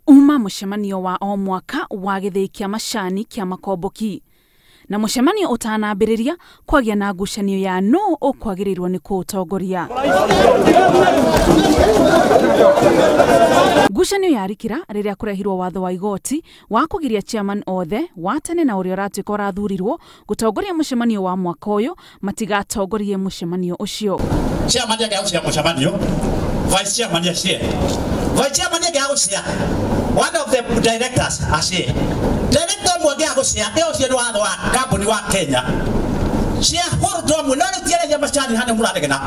Uma mucemanio wa o mwaka wa githii kia macani kia Makomboki. Na mucemanio utanambiriria kwagia na ngucanio ya no ukwagirirwo ni kuutongoria. Ngucanio yarikira riria kurehirwo watho wa igoti wa kugiria chairman othe wa tene na uria uratuika urathurirwo gutongoria mucemanio wa mwaka uyu matigatongorie mucemanio ucio. Chairman ya gaucia mucemanio, vice chairman ya share. Vice chairman ya gaucia, one of the directors ashare. Director mmoja gaucia, eo cio watho wa kampuni wa Kenya. Shareholder mwe nani tiere ya macani hane muraregena.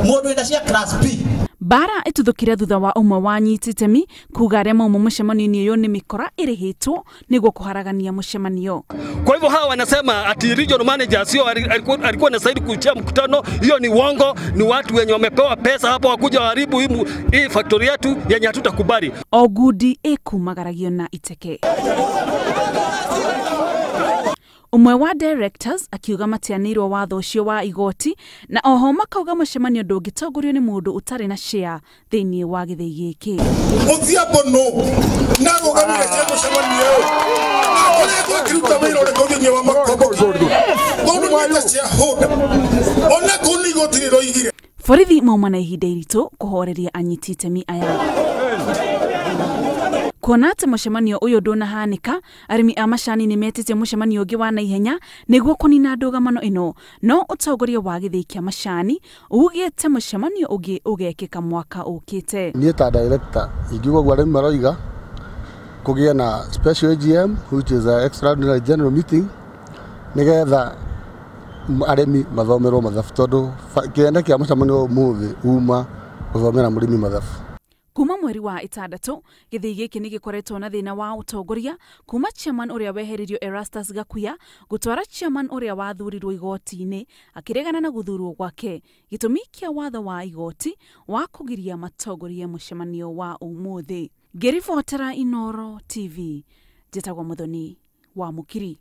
Mundu ina cia class B. Bara ituthukire thutha wa umwe wa nyititemi kuga aria maumu mucemanio uyu ni mikora irihitwo niguo kuharagania mucemanio. Kwa hivyo hawa wanasema ati regional manager sio alikuwa anastahili kuitia mkutano, hiyo ni uongo, ni watu wenye wamepewa pesa hapo wakuja waharibu hii factory yetu yenye hatutakubali. Ogudi ekumagaragio na iteke. Umwe wa directors akiuga matianirwo watho ucio wa igoti na oho makauga mucemanio ndungitongorio ni mundu utari na share thiini wa githii giki. Mutia bono na rugamirira mucemanio ona kiruta wira uri kugiria wa Makomboki mundu mwita cia hoda ona kuni gotiriro igire. Borithi mauma na ihinda iritu kuhoreria anyititemi aya. Kuona ati mucemanio uyu ndunahanika, arimi a macani ni metete mucemanio ungi wa naihenya niguo kunina ndugamano ino, no utongoria wa githii kia macani ugite mucemanio ungi ugekika mwaka ukite. Nie ta director ingiuga gwa arimi maroiga kugia na special AGM which is an extraordinary general meeting nigetha arimi mathomerwo mathabu tondu kienda kia mucemanio umuthi uma guthomera murimi mathabu. Kuma mweri wa itandatu, githii giki ni gikoretwo na thina wa utongoria kuma chairman uria weheririo Erastus Gakuya gutwara chairman uria wathurirwo igoti-ini akiregana na guthurwo gwake. Gitumi kia watho wa igoti wa kugiria matongoria mucemanio wa umuthi. Ngiribotera Inooro TV, njitagwo Muthoni wa Mukiri.